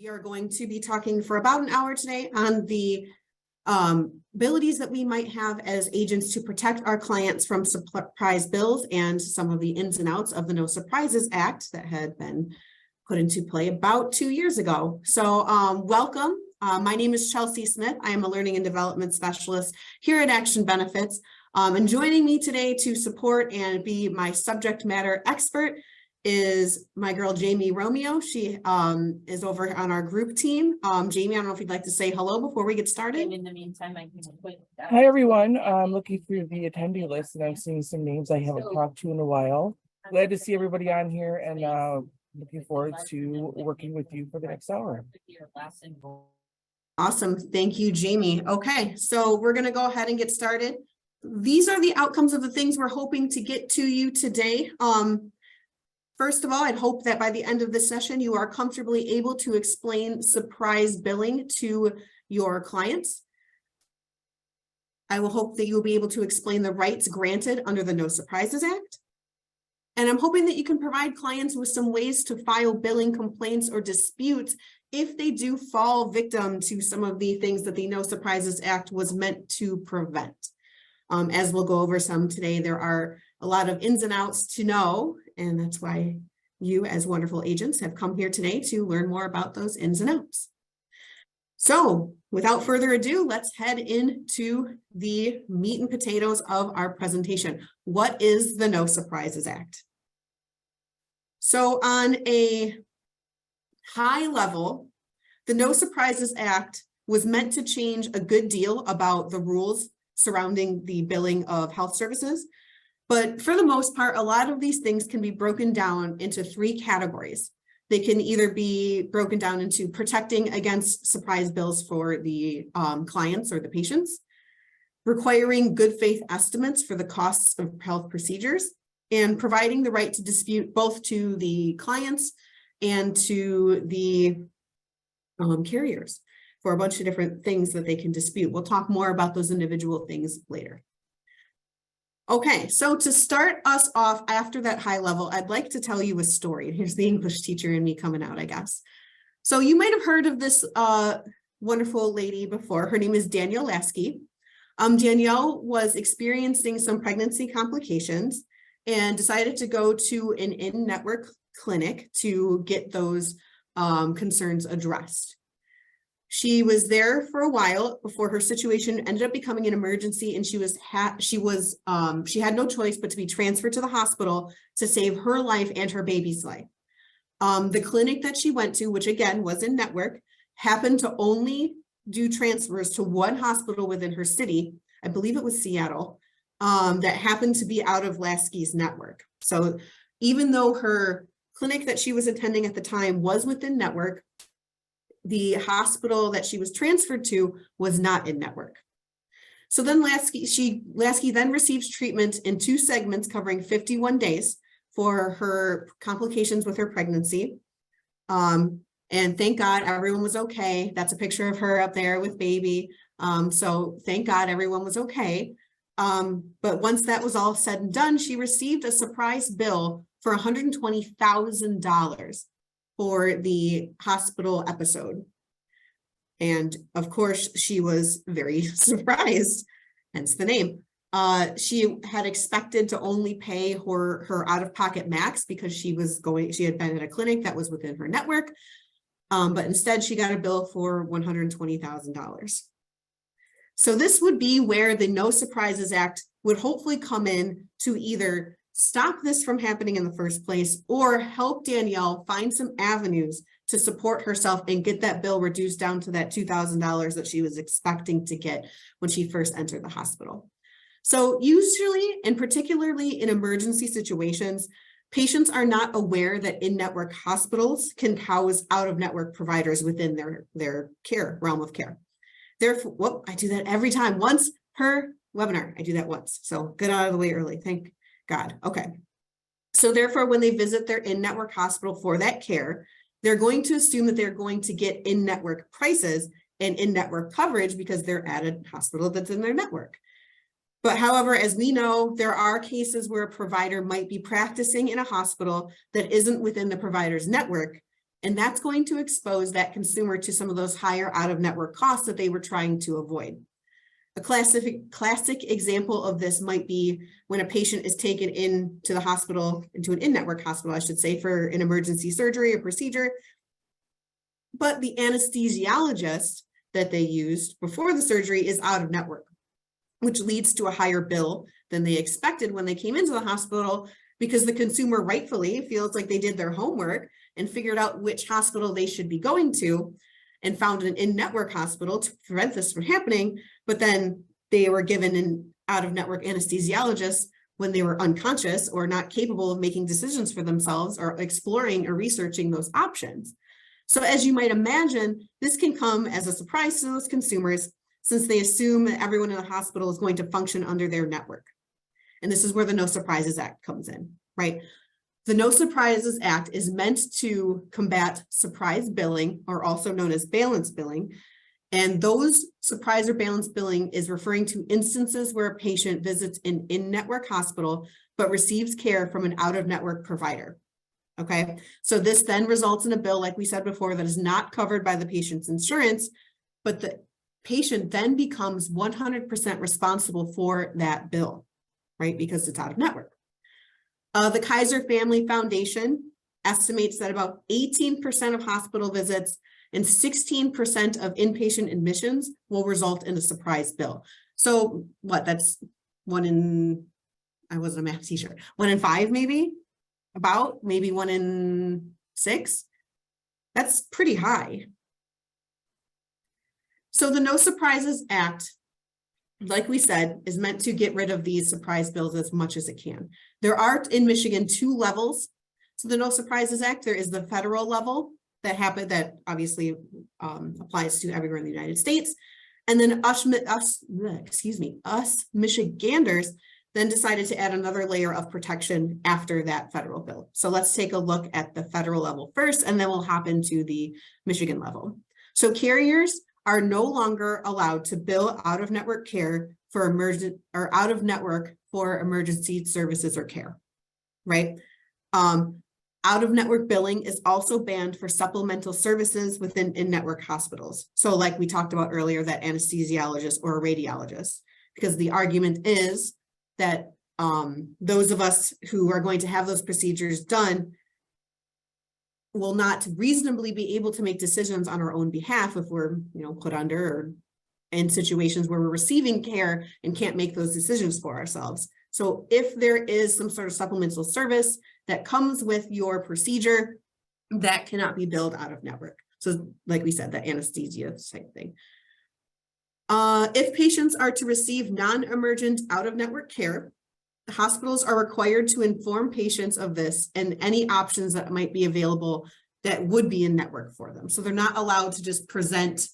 We are going to be talking for about an hour today on the abilities that we might have as agents to protect our clients from surprise bills and some of the ins and outs of the No Surprises Act that had been put into play about 2 years ago. So welcome. My name is Chelsea Smith. I am a learning and development specialist here at Action Benefits. And joining me today to support and be my subject matter expert is my girl, Jamie Romeo. She is over on our group team. Jamie, I don't know if you'd like to say hello before we get started. And in the meantime, I can put that. Hi, everyone. I'm looking through the attendee list and I'm seeing some names I haven't talked to in a while. Glad to see everybody on here and looking forward to working with you for the next hour. Awesome. Thank you, Jamie. Okay, so we're going to go ahead and get started. These are the outcomes of the things we're hoping to get to you today. First of all, I'd hope that by the end of this session, you are comfortably able to explain surprise billing to your clients. I will hope that you will be able to explain the rights granted under the No Surprises Act. And I'm hoping that you can provide clients with some ways to file billing complaints or disputes if they do fall victim to some of the things that the No Surprises Act was meant to prevent. As we'll go over some today, there are a lot of ins and outs to know, and that's why you as wonderful agents have come here today to learn more about those ins and outs. So without further ado, let's head into the meat and potatoes of our presentation. What is the No Surprises Act? So on a high level, the No Surprises Act was meant to change a good deal about the rules surrounding the billing of health services. But for the most part, a lot of these things can be broken down into three categories. They can either be broken down into protecting against surprise bills for the clients or the patients, requiring good faith estimates for the costs of health procedures, and providing the right to dispute both to the clients and to the carriers for a bunch of different things that they can dispute. We'll talk more about those individual things later. Okay, so to start us off after that high level, I'd like to tell you a story. Here's the English teacher in me coming out, I guess. So you might have heard of this wonderful lady before. Her name is Danielle Lasky. Danielle was experiencing some pregnancy complications and decided to go to an in-network clinic to get those concerns addressed. She was there for a while before her situation ended up becoming an emergency, and she had no choice but to be transferred to the hospital to save her life and her baby's life. The clinic that she went to, which again was in network, happened to only do transfers to one hospital within her city. I believe it was Seattle, that happened to be out of Lasky's network. So even though her clinic that she was attending at the time was within network, the hospital that she was transferred to was not in network. So then Lasky then receives treatment in 2 segments covering 51 days for her complications with her pregnancy. And thank God everyone was okay. That's a picture of her up there with baby. So thank God everyone was okay. But once that was all said and done, she received a surprise bill for $120,000 for the hospital episode. And of course, she was very surprised, hence the name. She had expected to only pay her out-of-pocket max because she had been at a clinic that was within her network. But instead she got a bill for $120,000. So this would be where the No Surprises Act would hopefully come in to either stop this from happening in the first place or help Danielle find some avenues to support herself and get that bill reduced down to that $2,000 that she was expecting to get when she first entered the hospital. So usually, and particularly in emergency situations, patients are not aware that in-network hospitals can house out-of-network providers within their care, realm of care. Therefore, I do that every time. Once per webinar, I do that once. So get out of the way early. Thank God. Okay. So therefore, when they visit their in-network hospital for that care, they're going to assume that they're going to get in-network prices and in-network coverage because they're at a hospital that's in their network. But however, as we know, there are cases where a provider might be practicing in a hospital that isn't within the provider's network, And that's going to expose that consumer to some of those higher out-of-network costs that they were trying to avoid. A classic example of this might be when a patient is taken into the hospital, into an in-network hospital, I should say, for an emergency surgery or procedure. But the anesthesiologist that they used before the surgery is out of network, which leads to a higher bill than they expected when they came into the hospital, because the consumer rightfully feels like they did their homework and figured out which hospital they should be going to and found an in-network hospital to prevent this from happening. But then they were given an out-of-network anesthesiologist when they were unconscious or not capable of making decisions for themselves or exploring or researching those options. So as you might imagine, this can come as a surprise to those consumers, since they assume that everyone in the hospital is going to function under their network. And this is where the No Surprises Act comes in, right? The No Surprises Act is meant to combat surprise billing, or also known as balance billing. And those surprise or balance billing is referring to instances where a patient visits an in-network hospital, but receives care from an out-of-network provider. Okay, so this then results in a bill, like we said before, that is not covered by the patient's insurance, but the patient then becomes 100% responsible for that bill, right? Because it's out of network. The Kaiser Family Foundation estimates that about 18% of hospital visits and 16% of inpatient admissions will result in a surprise bill. So what, that's I wasn't a math teacher, 1 in 5 maybe? About maybe 1 in 6. That's pretty high. So the No Surprises Act, like we said, is meant to get rid of these surprise bills as much as it can. There are in Michigan 2 levels to the No Surprises Act. There is the federal level that obviously applies to everywhere in the United States. And then us Michiganders then decided to add another layer of protection after that federal bill. So let's take a look at the federal level first, and then we'll hop into the Michigan level. So carriers are no longer allowed to bill out-of-network care for out-of-network for emergency services or care, right? Out-of-network billing is also banned for supplemental services within in-network hospitals. So like we talked about earlier, that anesthesiologist or a radiologist, because the argument is that those of us who are going to have those procedures done will not reasonably be able to make decisions on our own behalf if we're, put under or in situations where we're receiving care and can't make those decisions for ourselves. So if there is some sort of supplemental service that comes with your procedure, that cannot be billed out of network. So like we said, that anesthesia type thing. If patients are to receive non-emergent out-of-network care, hospitals are required to inform patients of this and any options that might be available that would be in network for them. So they're not allowed to just present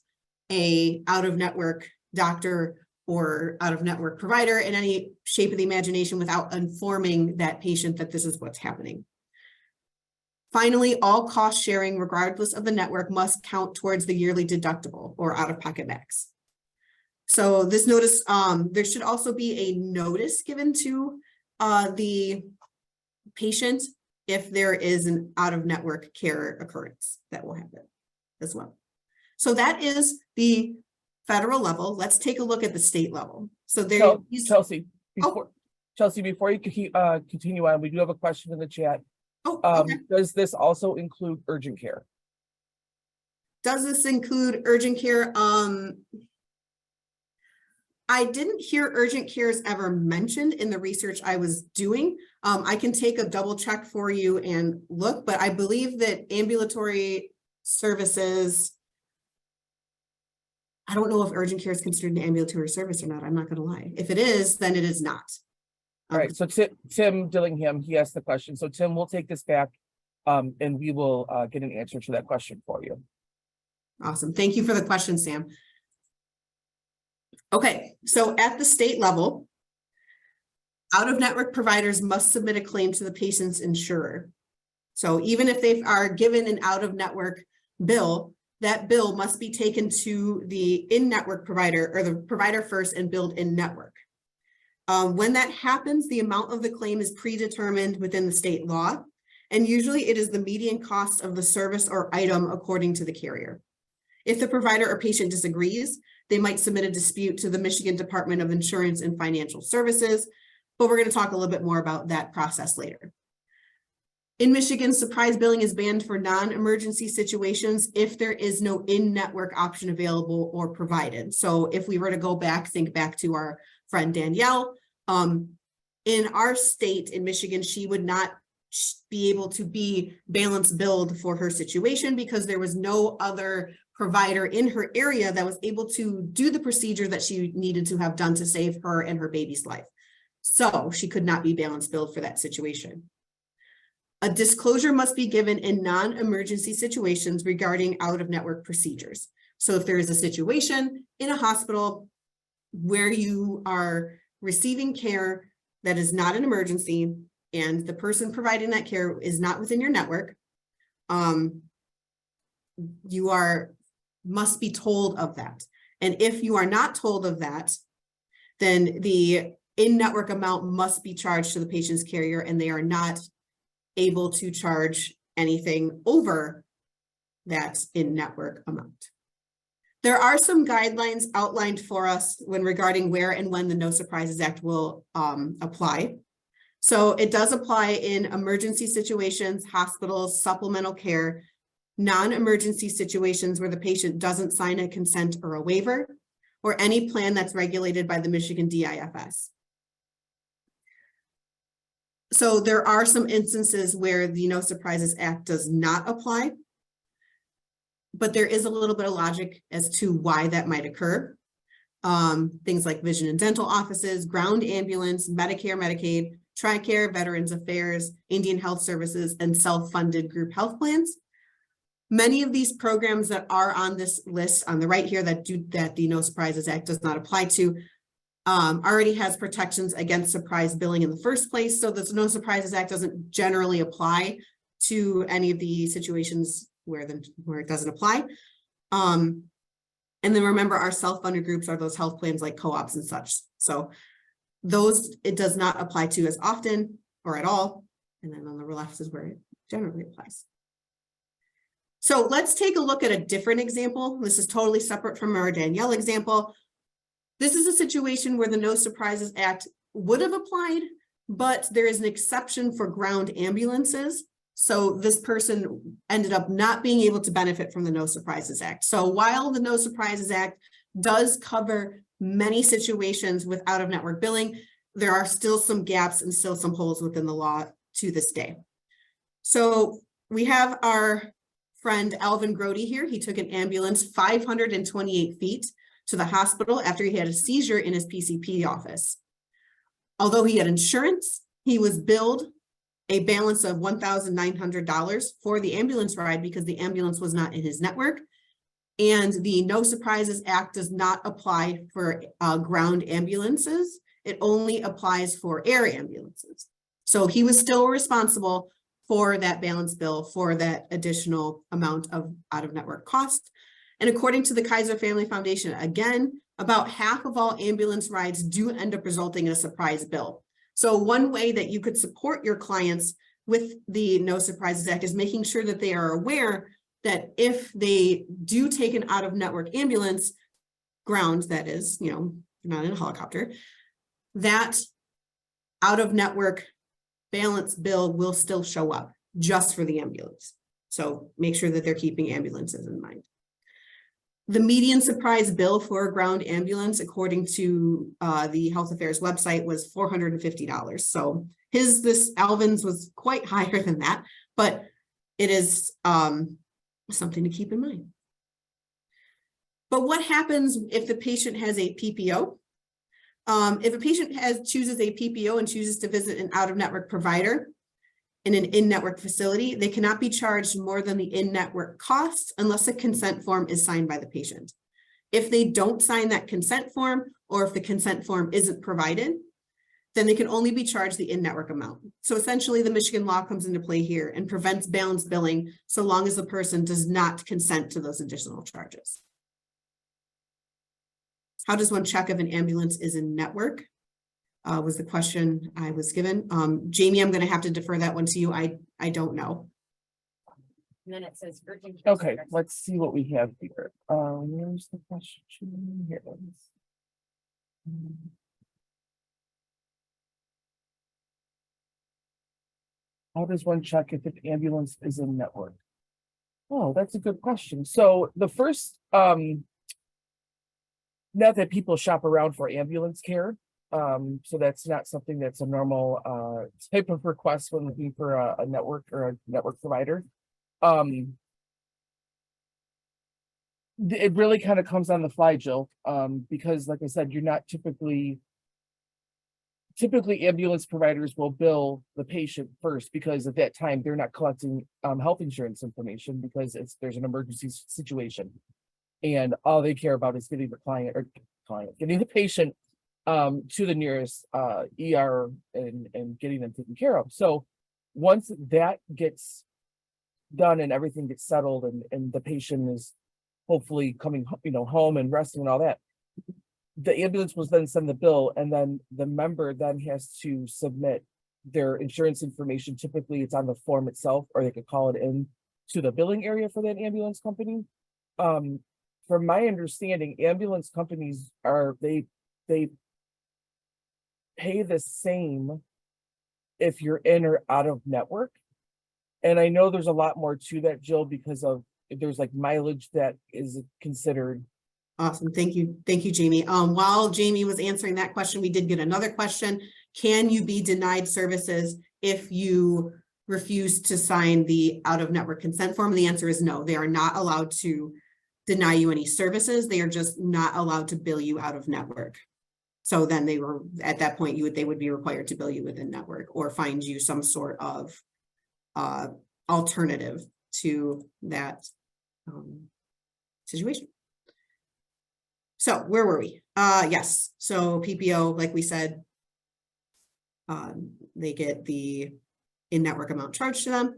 a out-of-network doctor or out-of-network provider in any shape of the imagination without informing that patient that this is what's happening. Finally, all cost sharing, regardless of the network, must count towards the yearly deductible or out-of-pocket max. So this notice, there should also be a notice given to the patient if there is an out-of-network care occurrence that will happen as well. So that is the federal level. Let's take a look at the state level. So there, Chelsea, before you continue on, we do have a question in the chat. Okay. Does this also include urgent care? Does this include urgent care? I didn't hear urgent cares ever mentioned in the research I was doing. I can take a double check for you and look, but I believe that ambulatory services, I don't know if urgent care is considered an ambulatory service or not. I'm not going to lie. If it is, then it is not. All right. So Tim Dillingham, he asked the question. So Tim, we'll take this back and we will get an answer to that question for you. Awesome. Thank you for the question, Sam. Okay, so at the state level, out-of-network providers must submit a claim to the patient's insurer. So even if they are given an out-of-network bill, that bill must be taken to the in-network provider or the provider first and billed in-network. When that happens, the amount of the claim is predetermined within the state law, And usually it is the median cost of the service or item according to the carrier. If the provider or patient disagrees, they might submit a dispute to the Michigan Department of Insurance and Financial Services, but we're going to talk a little bit more about that process later. In Michigan, surprise billing is banned for non-emergency situations if there is no in-network option available or provided. So if we were to go back, think back to our friend Danielle, in our state, in Michigan, she would not be able to be balance billed for her situation because there was no other provider in her area that was able to do the procedure that she needed to have done to save her and her baby's life. So she could not be balance billed for that situation. A disclosure must be given in non-emergency situations regarding out-of-network procedures. So if there is a situation in a hospital where you are receiving care that is not an emergency and the person providing that care is not within your network, you must be told of that. And if you are not told of that, then the in-network amount must be charged to the patient's carrier, and they are not able to charge anything over that in-network amount. There are some guidelines outlined for us when regarding where and when the No Surprises Act will apply. So it does apply in emergency situations, hospitals, supplemental care, non-emergency situations where the patient doesn't sign a consent or a waiver, or any plan that's regulated by the Michigan DIFS. So there are some instances where the No Surprises Act does not apply, but there is a little bit of logic as to why that might occur. Things like vision and dental offices, ground ambulance, Medicare, Medicaid, TRICARE, Veterans Affairs, Indian Health Services, and self-funded group health plans. Many of these programs that are on this list on the right here that the No Surprises Act does not apply to already has protections against surprise billing in the first place. So the No Surprises Act doesn't generally apply to any of the situations where it doesn't apply. And then remember, our self-funded groups are those health plans like co-ops and such. So those it does not apply to as often or at all. And then on the left is where it generally applies. So let's take a look at a different example. This is totally separate from our Danielle example. This is a situation where the No Surprises Act would have applied, but there is an exception for ground ambulances. So this person ended up not being able to benefit from the No Surprises Act. So while the No Surprises Act does cover many situations with out-of-network billing, there are still some gaps and still some holes within the law to this day. So we have our friend Alvin Grody here. He took an ambulance 528 feet to the hospital after he had a seizure in his PCP office. Although he had insurance, he was billed a balance of $1,900 for the ambulance ride because the ambulance was not in his network. And the No Surprises Act does not apply for ground ambulances. It only applies for air ambulances. So he was still responsible for that balance bill for that additional amount of out-of-network cost. And according to the Kaiser Family Foundation, again, about half of all ambulance rides do end up resulting in a surprise bill. So one way that you could support your clients with the No Surprises Act is making sure that they are aware that if they do take an out-of-network ambulance, ground that is, not in a helicopter, that out-of-network balance bill will still show up just for the ambulance. So make sure that they're keeping ambulances in mind. The median surprise bill for a ground ambulance, according to the Health Affairs website, was $450. So Alvin's was quite higher than that, but it is something to keep in mind. But what happens if the patient has a PPO? If a patient chooses a PPO and chooses to visit an out-of-network provider in an in-network facility, they cannot be charged more than the in-network costs unless a consent form is signed by the patient. If they don't sign that consent form, or if the consent form isn't provided, then they can only be charged the in-network amount. So essentially, the Michigan law comes into play here and prevents balance billing so long as the person does not consent to those additional charges. How does one check if an ambulance is in network? was the question I was given. Jamie, I'm gonna have to defer that one to you. I don't know. And then it says urgent. care Okay, services. let's see what we have here. Where's the question? Here it is. How does one check if an ambulance is in network? Oh, that's a good question. So the first, not that people shop around for ambulance care. So that's not something that's a normal type of request when looking for a network or a network provider. It really kind of comes on the fly, Jill, because like I said, you're not typically ambulance providers will bill the patient first because at that time they're not collecting health insurance information because there's an emergency situation. And all they care about is getting the getting the patient to the nearest ER and getting them taken care of. So once that gets done and everything gets settled and the patient is hopefully coming home and resting and all that, the ambulance will then send the bill, and then the member then has to submit their insurance information. Typically it's on the form itself, or they could call it in to the billing area for that ambulance company. From my understanding, ambulance companies they pay the same if you're in or out of network. And I know there's a lot more to that, Jill, because of there's like mileage that is considered. Awesome. Thank you. Thank you, Jamie. While Jamie was answering that question, we did get another question. Can you be denied services if you refuse to sign the out-of-network consent form? The answer is no. They are not allowed to deny you any services. They are just not allowed to bill you out of network. So then at that point, they would be required to bill you within network or find you some sort of alternative to that situation. So where were we? Yes. So PPO, like we said, they get the in-network amount charged to them.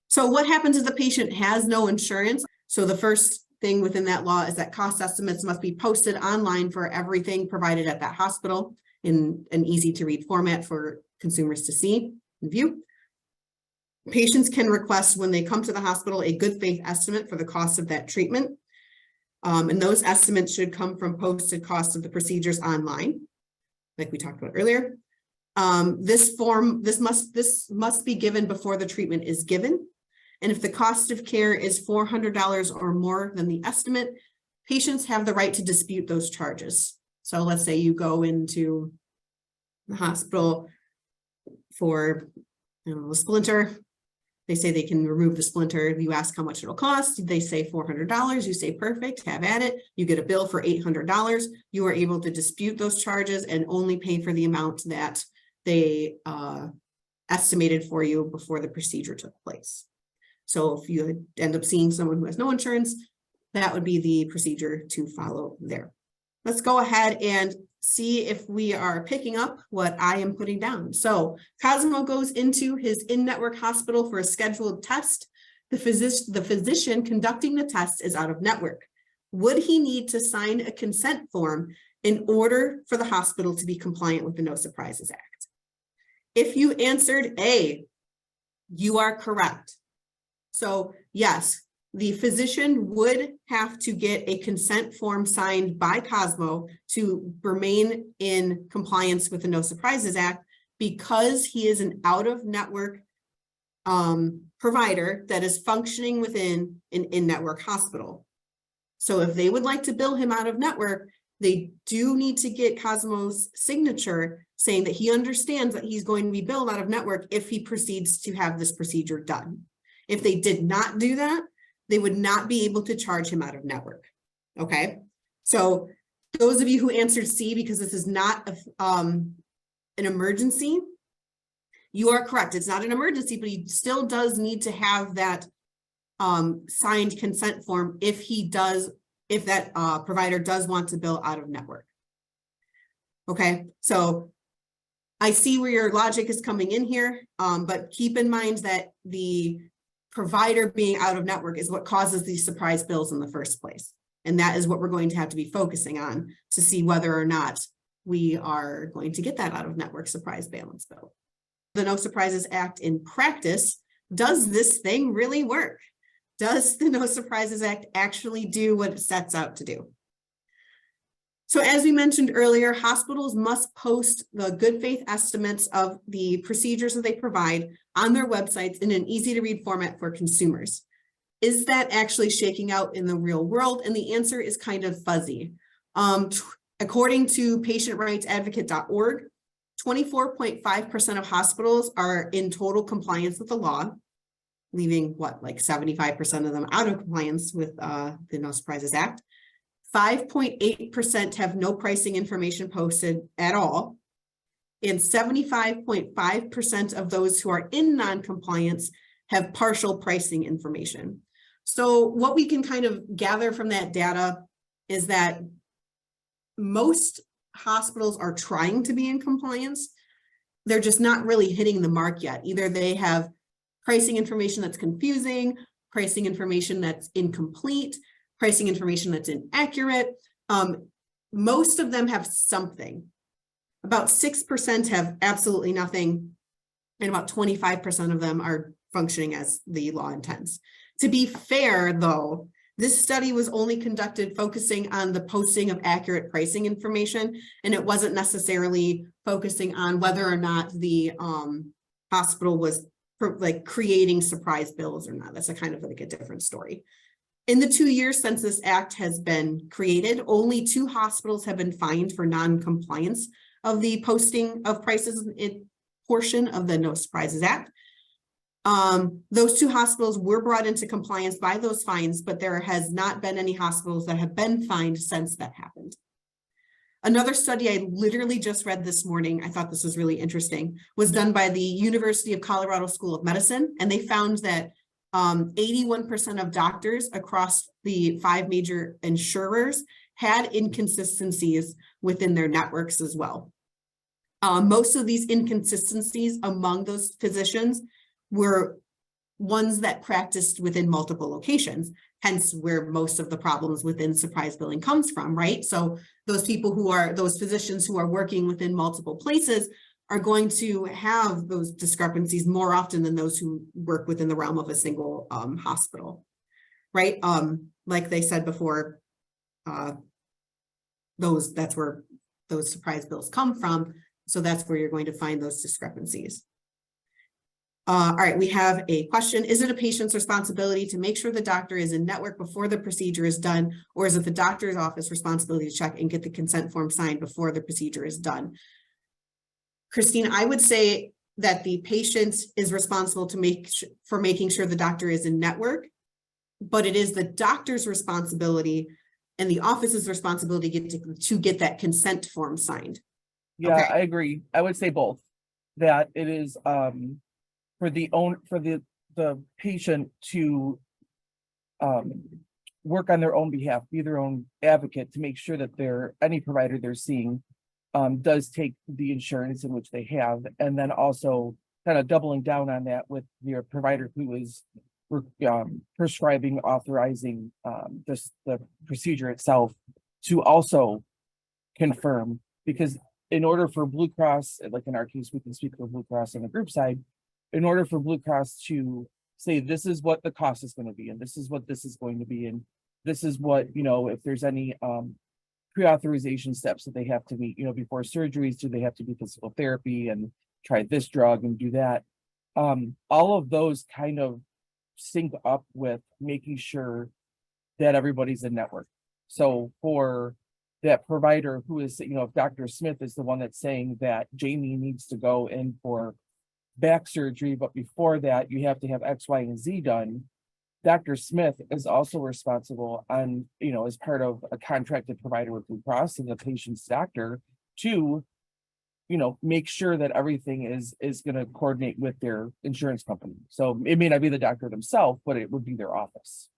So what happens if the patient has no insurance? So the first thing within that law is that cost estimates must be posted online for everything provided at that hospital in an easy to read format for consumers to see and view. Patients can request when they come to the hospital a good faith estimate for the cost of that treatment. And those estimates should come from posted costs of the procedures online, like we talked about earlier. This must be given before the treatment is given. And if the cost of care is $400 or more than the estimate, patients have the right to dispute those charges. So let's say you go into the hospital for a splinter. They say they can remove the splinter. You ask how much it'll cost. They say $400. You say, perfect, have at it. You get a bill for $800. You are able to dispute those charges and only pay for the amount that they estimated for you before the procedure took place. So if you end up seeing someone who has no insurance, that would be the procedure to follow there. Let's go ahead and see if we are picking up what I am putting down. So Cosmo goes into his in-network hospital for a scheduled test. The physician conducting the test is out of network. Would he need to sign a consent form in order for the hospital to be compliant with the No Surprises Act? If you answered A, you are correct. So yes, the physician would have to get a consent form signed by Cosmo to remain in compliance with the No Surprises Act because he is an out-of-network provider that is functioning within an in-network hospital. So if they would like to bill him out of network, they do need to get Cosmo's signature saying that he understands that he's going to be billed out of network if he proceeds to have this procedure done. If they did not do that, they would not be able to charge him out of network. Okay, so those of you who answered C, because this is not an emergency, you are correct. It's not an emergency, but he still does need to have that signed consent form if that provider does want to bill out of network. Okay, so I see where your logic is coming in here, but keep in mind that the provider being out of network is what causes these surprise bills in the first place. And that is what we're going to have to be focusing on to see whether or not we are going to get that out of network surprise balance bill. The No Surprises Act in practice, does this thing really work? Does the No Surprises Act actually do what it sets out to do? So as we mentioned earlier, hospitals must post the good faith estimates of the procedures that they provide on their websites in an easy to read format for consumers. Is that actually shaking out in the real world? And the answer is kind of fuzzy. According to patientrightsadvocate.org, 24.5% of hospitals are in total compliance with the law, leaving like 75% of them out of compliance with the No Surprises Act. 5.8% have no pricing information posted at all. And 75.5% of those who are in non-compliance have partial pricing information. So what we can kind of gather from that data is that most hospitals are trying to be in compliance. They're just not really hitting the mark yet. Either they have pricing information that's confusing, pricing information that's incomplete, pricing information that's inaccurate. Most of them have something. About 6% have absolutely nothing, and about 25% of them are functioning as the law intends. To be fair, though, this study was only conducted focusing on the posting of accurate pricing information, and it wasn't necessarily focusing on whether or not the hospital was creating surprise bills or not. That's a kind of like a different story. In the 2 years since this act has been created, only 2 hospitals have been fined for non-compliance of the posting of prices in portion of the No Surprises Act. Those 2 hospitals were brought into compliance by those fines, but there has not been any hospitals that have been fined since that happened. Another study I literally just read this morning, I thought this was really interesting, was done by the University of Colorado School of Medicine, and they found that 81% of doctors across the 5 major insurers had inconsistencies within their networks as well. Most of these inconsistencies among those physicians were ones that practiced within multiple locations, hence where most of the problems within surprise billing comes from, right? So those physicians who are working within multiple places are going to have those discrepancies more often than those who work within the realm of a single hospital, right? Like they said before, that's where those surprise bills come from. So that's where you're going to find those discrepancies. All right, we have a question. Is it a patient's responsibility to make sure the doctor is in network before the procedure is done, or is it the doctor's office responsibility to check and get the consent form signed before the procedure is done? Christine, I would say that the patient is responsible for making sure the doctor is in network, but it is the doctor's responsibility and the office's responsibility to get that consent form signed. Yeah, Okay. I agree. I would say both. That it is for the patient to work on their own behalf, be their own advocate to make sure that any provider they're seeing does take the insurance in which they have, and then also kind of doubling down on that with your provider who is prescribing, authorizing the procedure itself to also confirm, because in order for Blue Cross, like in our case, we can speak for Blue Cross on the group side, in order for Blue Cross to say, this is what the cost is going to be, and this is what this is going to be, and this is what, if there's any pre-authorization steps that they have to meet, before surgeries, do they have to do physical therapy and try this drug and do that? All of those kind of sync up with making sure that everybody's in network. So for that provider who is, if Dr. Smith is the one that's saying that Jamie needs to go in for back surgery, but before that, you have to have X, Y, and Z done, Dr. Smith is also responsible on, as part of a contracted provider with Blue Cross and the patient's doctor to, make sure that everything is going to coordinate with their insurance company. So it may not be the doctor themselves, but it would be their office.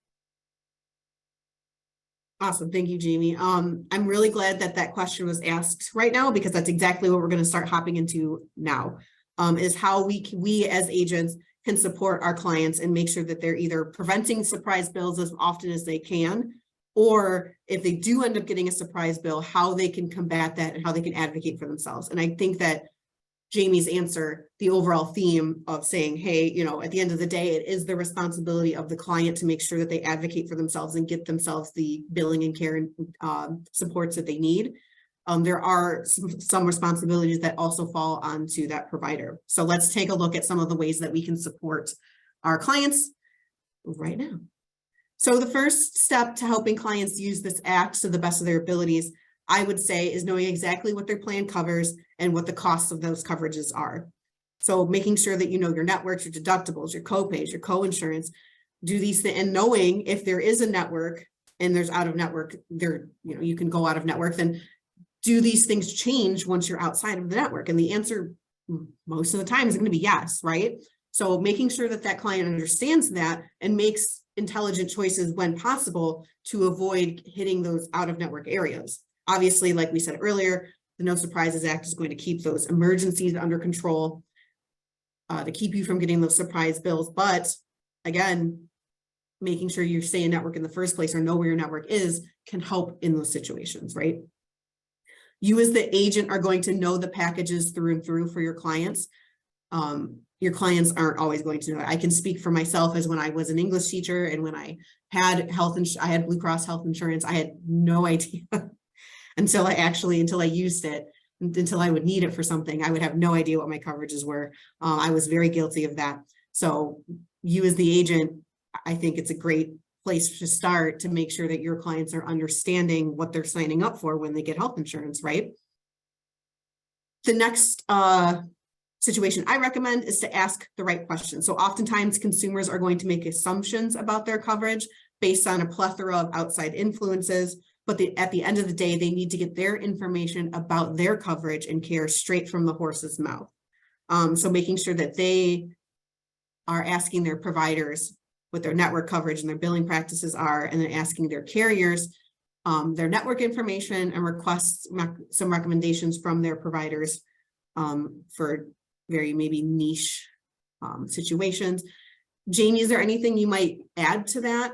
Awesome. Thank you, Jamie. I'm really glad that question was asked right now, because that's exactly what we're going to start hopping into now, is how we as agents can support our clients and make sure that they're either preventing surprise bills as often as they can, or if they do end up getting a surprise bill, how they can combat that and how they can advocate for themselves. And I think that Jamie's answer, the overall theme of saying, hey, you know, at the end of the day, it is the responsibility of the client to make sure that they advocate for themselves and get themselves the billing and care and supports that they need. There are some responsibilities that also fall onto that provider. So let's take a look at some of the ways that we can support our clients right now. So the first step to helping clients use this act to the best of their abilities, I would say, is knowing exactly what their plan covers and what the costs of those coverages are. So making sure that you know your networks, your deductibles, your co-pays, your co-insurance, do these things, and knowing if there is a network and there's out of network, there, you know, you can go out of network, then do these things change once you're outside of the network? And the answer most of the time is going to be yes, right? So making sure that that client understands that and makes intelligent choices when possible to avoid hitting those out of network areas. Obviously, like we said earlier, the No Surprises Act is going to keep those emergencies under control to keep you from getting those surprise bills. But again, making sure you stay in network in the first place or know where your network is can help in those situations, right? You as the agent are going to know the packages through and through for your clients. Your clients aren't always going to know it. I can speak for myself as when I was an English teacher and when I had I had Blue Cross health insurance, I had no idea until I used it, until I would need it for something. I would have no idea what my coverages were. I was very guilty of that. So you as the agent, I think it's a great place to start to make sure that your clients are understanding what they're signing up for when they get health insurance, right? The next situation I recommend is to ask the right questions. So oftentimes consumers are going to make assumptions about their coverage based on a plethora of outside influences, but at the end of the day, they need to get their information about their coverage and care straight from the horse's mouth. So making sure that they are asking their providers what their network coverage and their billing practices are, and then asking their carriers their network information and request some recommendations from their providers for very maybe niche situations. Jamie, is there anything you might add to that?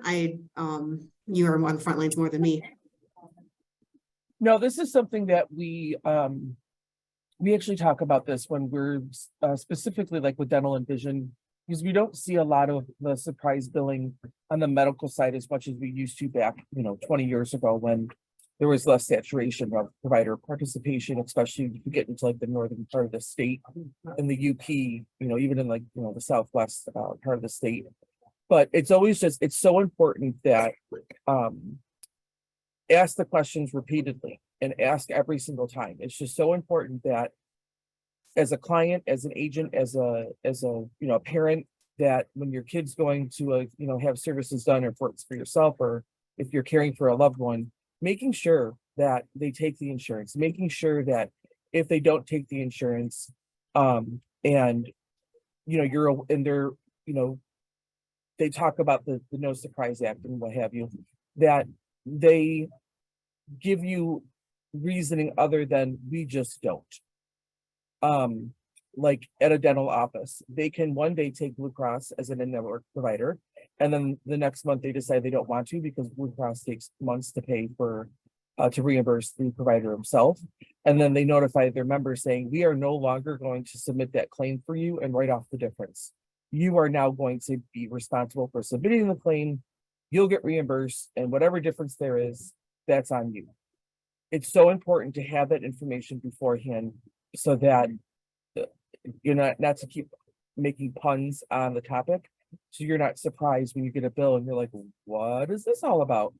You are on the front lines more than me. No, this is something that we actually talk about this when we're specifically like with dental and vision, because we don't see a lot of the surprise billing on the medical side as much as we used to back, 20 years ago when there was less saturation of provider participation, especially if you get into like the northern part of the state and the UP, even in like, the southwest part of the state. But it's always it's so important that ask the questions repeatedly and ask every single time. It's just so important that as a client, as an agent, as a parent, that when your kid's going to have services done, or for yourself, or if you're caring for a loved one, making sure that they take the insurance, making sure that if they don't take the insurance, and they talk about the No Surprise Act and what have you, that they give you reasoning other than we just don't. Like at a dental office, they can one day take Blue Cross as an in-network provider, and then the next month they decide they don't want to because Blue Cross takes months to pay for to reimburse the provider himself. And then they notify their members saying, we are no longer going to submit that claim for you and write off the difference. You are now going to be responsible for submitting the claim. You'll get reimbursed, and whatever difference there is, that's on you. It's so important to have that information beforehand so that you're not to keep making puns on the topic. So you're not surprised when you get a bill and you're like, what is this all about?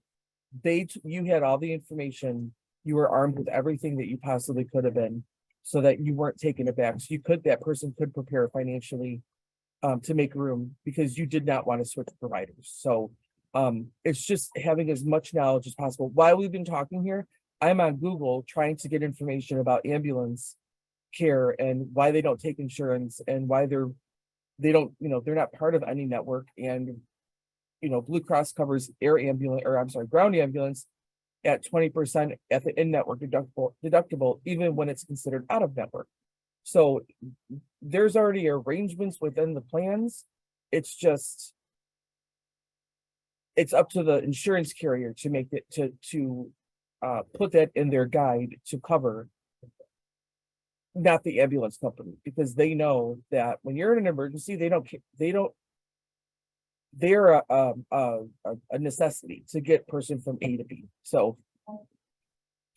You had all the information, you were armed with everything that you possibly could have been, so that you weren't taken aback. So that person could prepare financially to make room, because you did not want to switch providers. So it's just having as much knowledge as possible. While we've been talking here, I'm on Google trying to get information about ambulance care and why they don't take insurance and why they're not part of any network. And Blue Cross covers ground ambulance at 20% at the in-network deductible, even when it's considered out of network. So there's already arrangements within the plans. It's just it's up to the insurance carrier to make it to put that in their guide to cover, not the ambulance company, because they know that when you're in an emergency, they're a necessity to get person from A to B. So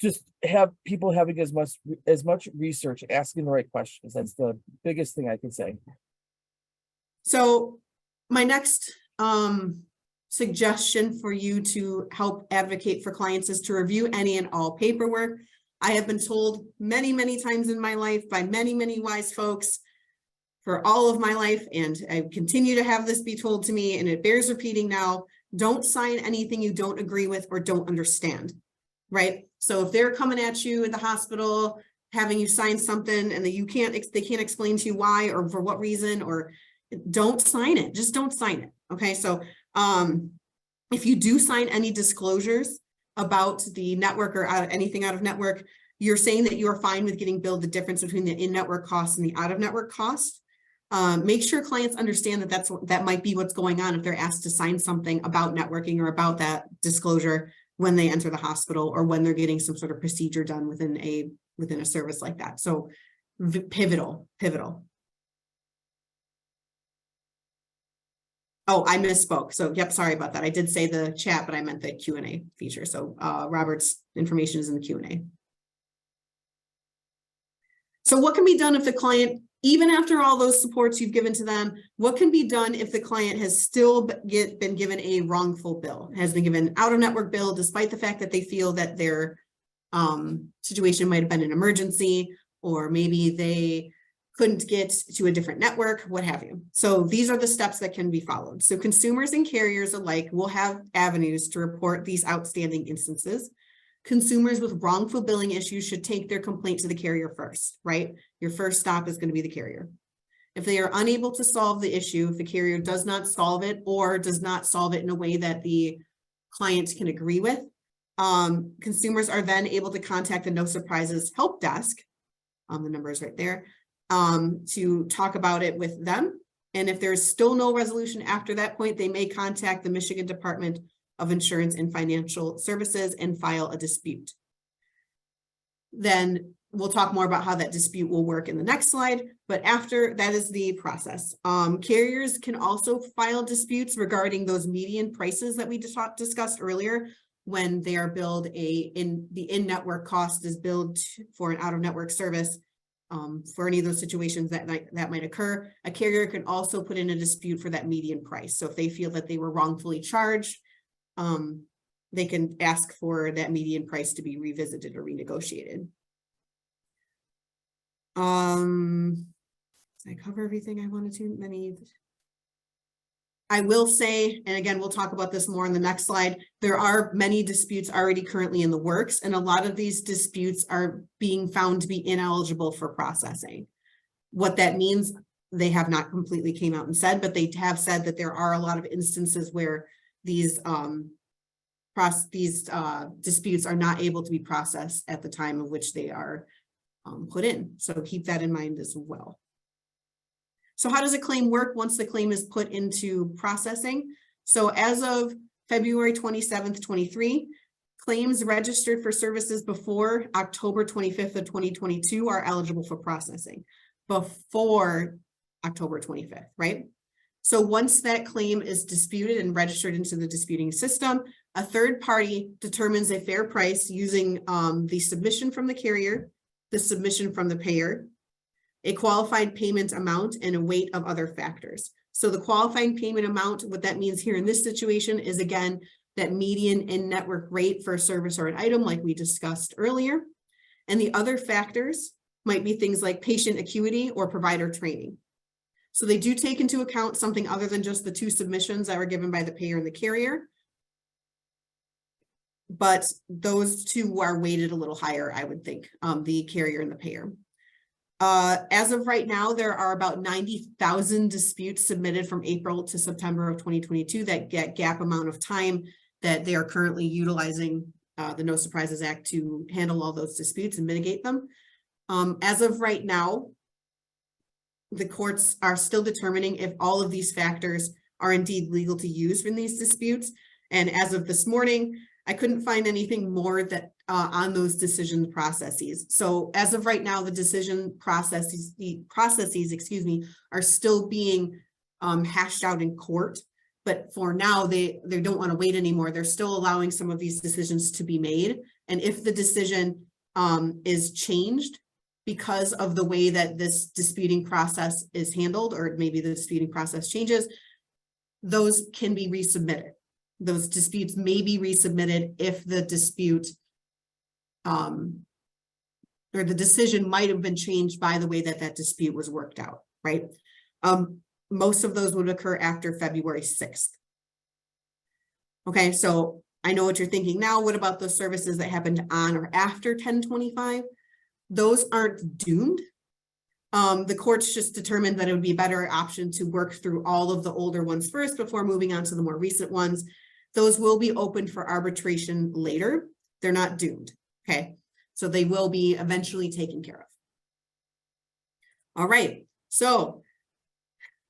just have people having as much research, asking the right questions. That's the biggest thing I can say. So my next suggestion for you to help advocate for clients is to review any and all paperwork. I have been told many, many times in my life by many, many wise folks for all of my life, and I continue to have this be told to me, and it bears repeating now, don't sign anything you don't agree with or don't understand, right? So if they're coming at you in the hospital, having you sign something and they can't explain to you why or for what reason, or don't sign it, just don't sign it. Okay, so if you do sign any disclosures about the network or anything out of network, you're saying that you are fine with getting billed the difference between the in-network cost and the out-of-network cost. Make sure clients understand that that might be what's going on if they're asked to sign something about networking or about that disclosure when they enter the hospital or when they're getting some sort of procedure done within a service like that. So pivotal. Oh, I misspoke. So yep, sorry about that. I did say the chat, but I meant the Q&A feature. So Robert's information is in the Q&A. So what can be done if the client, even after all those supports you've given to them, what can be done if the client has still been given a wrongful bill, has been given out-of-network bill, despite the fact that they feel that their situation might have been an emergency, or maybe they couldn't get to a different network, what have you. So these are the steps that can be followed. So consumers and carriers alike will have avenues to report these outstanding instances. Consumers with wrongful billing issues should take their complaint to the carrier first, right? Your first stop is going to be the carrier. If they are unable to solve the issue, if the carrier does not solve it or does not solve it in a way that the client can agree with, consumers are then able to contact the No Surprises help desk, the number is right there, to talk about it with them. And if there's still no resolution after that point, they may contact the Michigan Department of Insurance and Financial Services and file a dispute. Then we'll talk more about how that dispute will work in the next slide, but after that is the process. Carriers can also file disputes regarding those median prices that we discussed earlier when they are billed the in-network cost is billed for an out-of-network service. For any of those situations that might occur, a carrier can also put in a dispute for that median price. So if they feel that they were wrongfully charged, they can ask for that median price to be revisited or renegotiated. Did I cover everything I wanted to? I will say, and again, we'll talk about this more in the next slide, there are many disputes already currently in the works, and a lot of these disputes are being found to be ineligible for processing. What that means, they have not completely came out and said, but they have said that there are a lot of instances where these disputes are not able to be processed at the time of which they are put in. So keep that in mind as well. So how does a claim work once the claim is put into processing? So as of February 27th, 23, claims registered for services before October 25th of 2022 are eligible for processing before October 25th, right? So once that claim is disputed and registered into the disputing system, a third party determines a fair price using the submission from the carrier, the submission from the payer, a qualified payment amount, and a weight of other factors. So the qualifying payment amount, what that means here in this situation is, again, that median in-network rate for a service or an item like we discussed earlier. And the other factors might be things like patient acuity or provider training. So they do take into account something other than just the two submissions that were given by the payer and the carrier. But those two are weighted a little higher, I would think, the carrier and the payer. As of right now, there are about 90,000 disputes submitted from April to September of 2022 that get gap amount of time that they are currently utilizing the No Surprises Act to handle all those disputes and mitigate them. As of right now, the courts are still determining if all of these factors are indeed legal to use in these disputes. And as of this morning, I couldn't find anything more that on those decision processes. So as of right now, the decision processes, excuse me, are still being hashed out in court. But for now, they don't want to wait anymore. They're still allowing some of these decisions to be made. And if the decision is changed because of the way that this disputing process is handled, or maybe the disputing process changes, those can be resubmitted. Those disputes may be resubmitted if the dispute or the decision might have been changed by the way that that dispute was worked out, right? Most of those would occur after February 6th. Okay, so I know what you're thinking now. What about those services that happened on or after 10/25? Those aren't doomed. The courts just determined that it would be a better option to work through all of the older ones first before moving on to the more recent ones. Those will be open for arbitration later. They're not doomed, okay? So they will be eventually taken care of. All right, so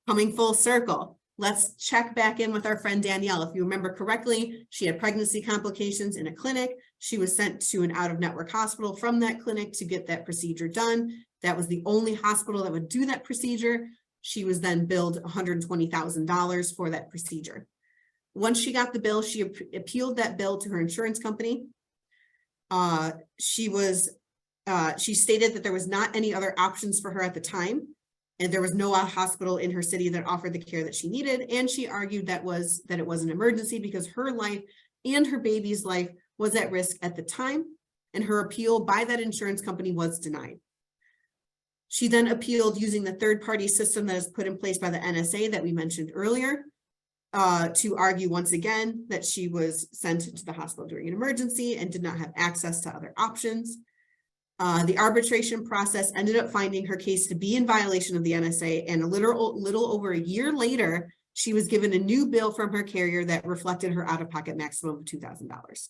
coming full circle, let's check back in with our friend Danielle. If you remember correctly, she had pregnancy complications in a clinic. She was sent to an out-of-network hospital from that clinic to get that procedure done. That was the only hospital that would do that procedure. She was then billed $120,000 for that procedure. Once she got the bill, she appealed that bill to her insurance company. She stated that there was not any other options for her at the time, and there was no hospital in her city that offered the care that she needed. And she argued that it was an emergency because her life and her baby's life was at risk at the time, and her appeal by that insurance company was denied. She then appealed using the third-party system that is put in place by the NSA that we mentioned earlier, to argue once again that she was sent to the hospital during an emergency and did not have access to other options. The arbitration process ended up finding her case to be in violation of the NSA, and a little over a year later, she was given a new bill from her carrier that reflected her out-of-pocket maximum of $2,000.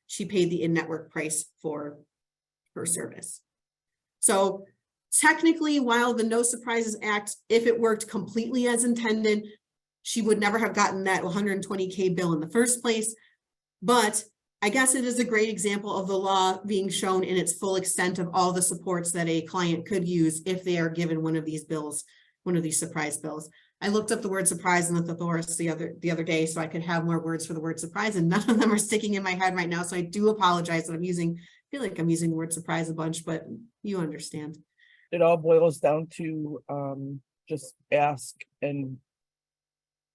She paid the in-network price for her service. So technically, while the No Surprises Act, if it worked completely as intended, she would never have gotten that $120K bill in the first place. But I guess it is a great example of the law being shown in its full extent of all the supports that a client could use if they are given one of these bills, one of these surprise bills. I looked up the word surprise in the thesaurus the other day so I could have more words for the word surprise, and none of them are sticking in my head right now. So I do apologize that I feel like I'm using the word surprise a bunch, but you understand. It all boils down to just ask and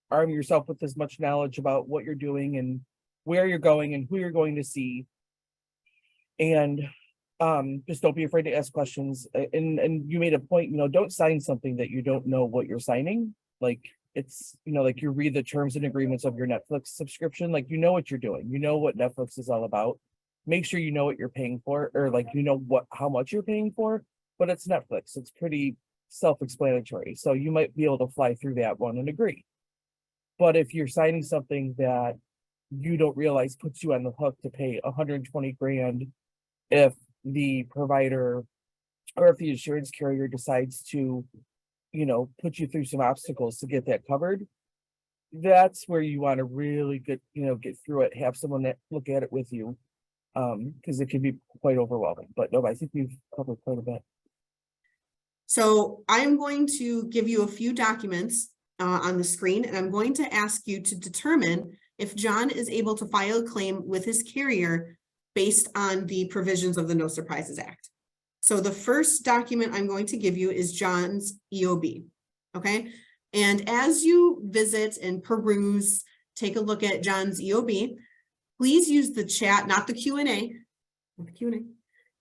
arm yourself with as much knowledge about what you're doing and where you're going and who you're going to see. And just don't be afraid to ask questions. And you made a point, don't sign something that you don't know what you're signing. Like it's, like you read the terms and agreements of your Netflix subscription, like what you're doing, what Netflix is all about. Make sure you know what you're paying for, or how much you're paying for, but it's Netflix. It's pretty self-explanatory. So you might be able to fly through that one and agree. But if you're signing something that you don't realize puts you on the hook to pay $120,000 if the provider or if the insurance carrier decides to, put you through some obstacles to get that covered, that's where you want to really get through it, have someone that look at it with you, because it can be quite overwhelming. But no, I think we've covered quite a bit. So I'm going to give you a few documents on the screen, and I'm going to ask you to determine if John is able to file a claim with his carrier based on the provisions of the No Surprises Act. So the first document I'm going to give you is John's EOB, okay? And as you visit and peruse, take a look at John's EOB, please use the chat, not the Q&A,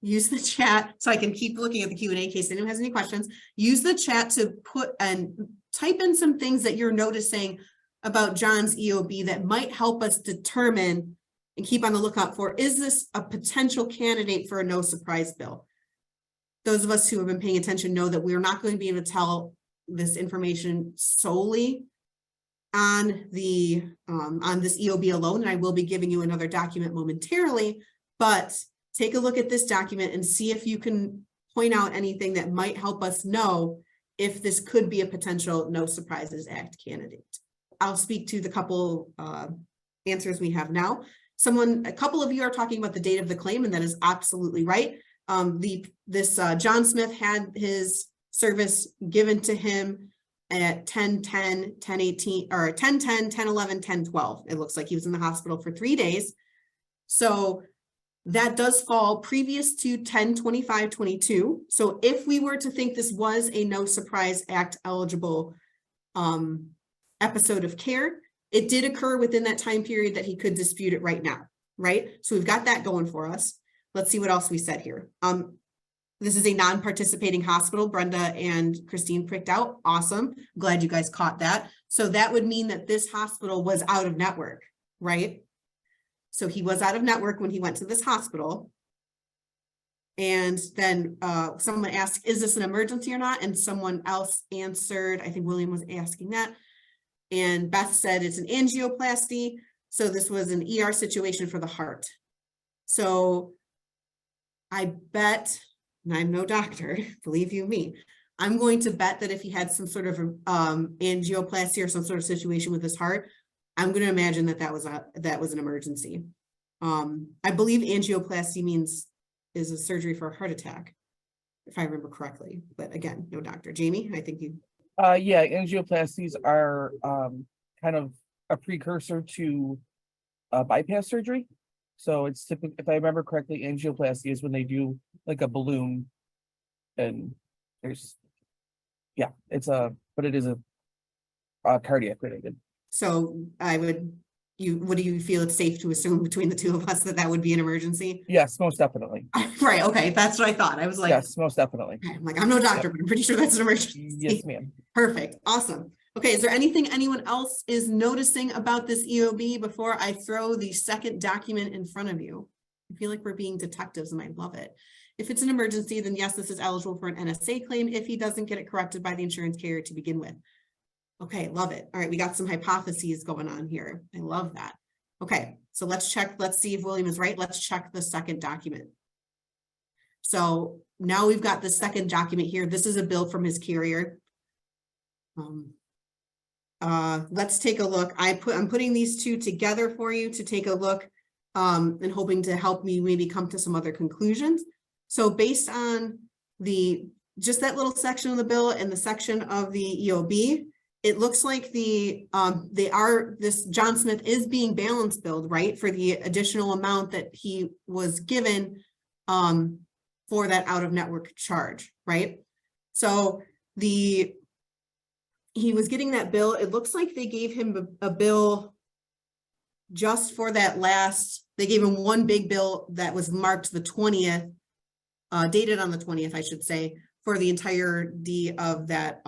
use the chat so I can keep looking at the Q&A in case anyone has any questions. Use the chat to put and type in some things that you're noticing about John's EOB that might help us determine and keep on the lookout for, is this a potential candidate for a no surprise bill? Those of us who have been paying attention know that we're not going to be able to tell this information solely on the on this EOB alone, and I will be giving you another document momentarily, but take a look at this document and see if you can point out anything that might help us know if this could be a potential No Surprises Act candidate. I'll speak to the couple answers we have now. A couple of you are talking about the date of the claim, and that is absolutely right. John Smith had his service given to him at 10/10, 10/18, or 10/10, 10/11, 10/12. It looks like he was in the hospital for 3 days. So that does fall previous to 10/25/22. So if we were to think this was a No Surprise Act eligible episode of care, it did occur within that time period that he could dispute it right now, right? So we've got that going for us. Let's see what else we said here. This is a non-participating hospital. Brenda and Christine pricked out. Awesome. Glad you guys caught that. So that would mean that this hospital was out of network, right? So he was out of network when he went to this hospital. And then someone asked, is this an emergency or not? And someone else answered, I think William was asking that. And Beth said it's an angioplasty. So this was an ER situation for the heart. So I bet, and I'm no doctor, believe you me, I'm going to bet that if he had some sort of angioplasty or some sort of situation with his heart, I'm going to imagine that that was an emergency. I believe angioplasty is a surgery for a heart attack, if I remember correctly. But again, no doctor. Jamie, I think you. Yeah, angioplasties are kind of a precursor to bypass surgery. So it's typically, if I remember correctly, angioplasty is when they do like a balloon, and there's, yeah, but it is a cardiac related. So what do you feel it's safe to assume between the two of us that would be an emergency? Yes, most definitely. Right. Okay. That's what I thought. I was like, Yes, most definitely. okay, I'm like, I'm no doctor, but I'm pretty sure that's an emergency. Yes, ma'am. Perfect. Awesome. Okay. Is there anything anyone else is noticing about this EOB before I throw the second document in front of you? I feel like we're being detectives and I love it. If it's an emergency, then yes, this is eligible for an NSA claim if he doesn't get it corrected by the insurance carrier to begin with. Okay, love it. All right, we got some hypotheses going on here. I love that. Okay, so let's check. Let's see if William is right. Let's check the second document. So now we've got the second document here. This is a bill from his carrier. Let's take a look. I'm putting these two together for you to take a look and hoping to help me maybe come to some other conclusions. So based on just that little section of the bill and the section of the EOB, it looks like this John Smith is being balance billed, right, for the additional amount that he was given for that out of network charge, right? So he was getting that bill. It looks like they gave him a bill just for that they gave him one big bill that was marked the 20th, dated on the 20th, I should say, for the entirety of that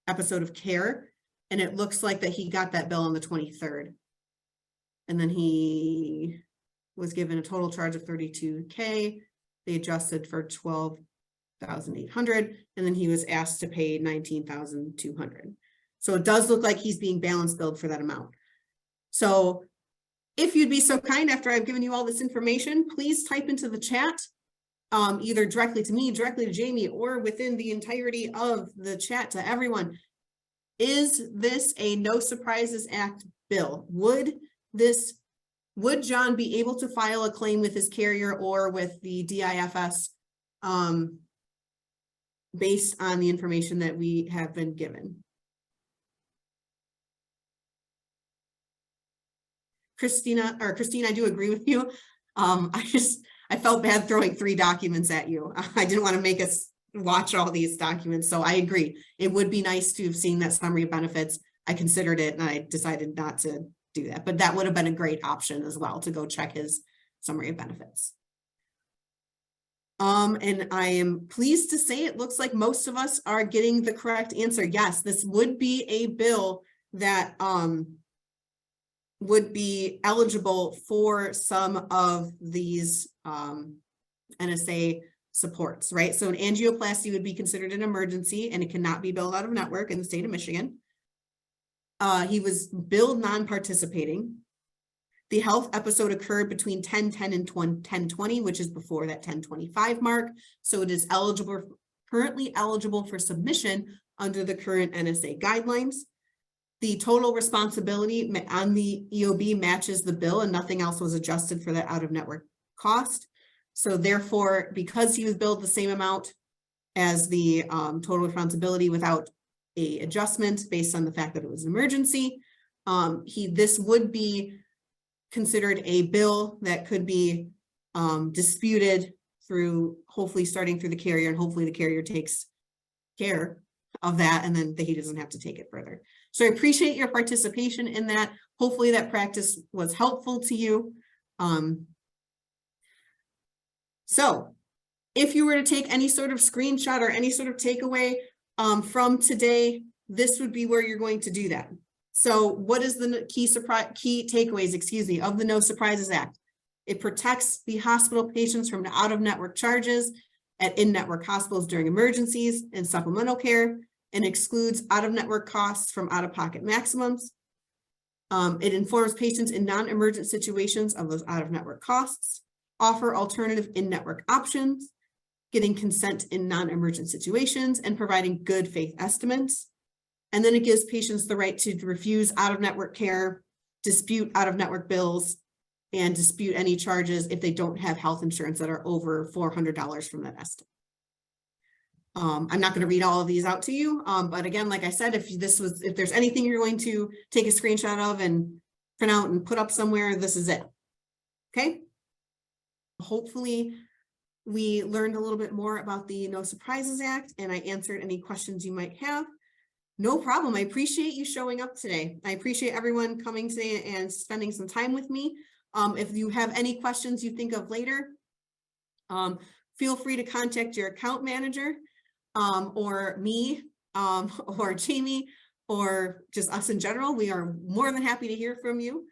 episode of care. And it looks like that he got that bill on the 23rd. And then he was given a total charge of $32K. They adjusted for $12,800. And then he was asked to pay $19,200. So it does look like he's being balance billed for that amount. So if you'd be so kind, after I've given you all this information, please type into the chat, either directly to me, directly to Jamie, or within the entirety of the chat to everyone. Is this a No Surprises Act bill? Would John be able to file a claim with his carrier or with the DIFS based on the information that we have been given? Christine, I do agree with you. I felt bad throwing 3 documents at you. I didn't want to make us watch all these documents. So I agree. It would be nice to have seen that summary of benefits. I considered it and I decided not to do that, but that would have been a great option as well to go check his summary of benefits. And I am pleased to say it looks like most of us are getting the correct answer. Yes, this would be a bill that would be eligible for some of these NSA supports, right? So an angioplasty would be considered an emergency and it cannot be billed out of network in the state of Michigan. He was billed non-participating. The health episode occurred between 10/10 and 10/20, which is before that 10/25 mark. So it is currently eligible for submission under the current NSA guidelines. The total responsibility on the EOB matches the bill and nothing else was adjusted for that out-of-network cost. So therefore, because he was billed the same amount as the total responsibility without a adjustment based on the fact that it was an emergency, this would be considered a bill that could be disputed through, hopefully starting through the carrier, and hopefully the carrier takes care of that and then he doesn't have to take it further. So I appreciate your participation in that. Hopefully that practice was helpful to you. So if you were to take any sort of screenshot or any sort of takeaway from today, this would be where you're going to do that. So what is the key takeaways, of the No Surprises Act? It protects the hospital patients from out-of-network charges at in-network hospitals during emergencies and supplemental care, and excludes out-of-network costs from out-of-pocket maximums. It informs patients in non-emergent situations of those out-of-network costs, offer alternative in-network options, getting consent in non-emergent situations, and providing good faith estimates. And then it gives patients the right to refuse out-of-network care, dispute out-of-network bills, and dispute any charges if they don't have health insurance that are over $400 from that estimate. I'm not going to read all of these out to you, but again, like I said, if there's anything you're going to take a screenshot of and print out and put up somewhere, this is it. Okay. Hopefully we learned a little bit more about the No Surprises Act and I answered any questions you might have. No problem. I appreciate you showing up today. I appreciate everyone coming today and spending some time with me. If you have any questions you think of later, feel free to contact your account manager, or me, or Jamie, or just us in general. We are more than happy to hear from you.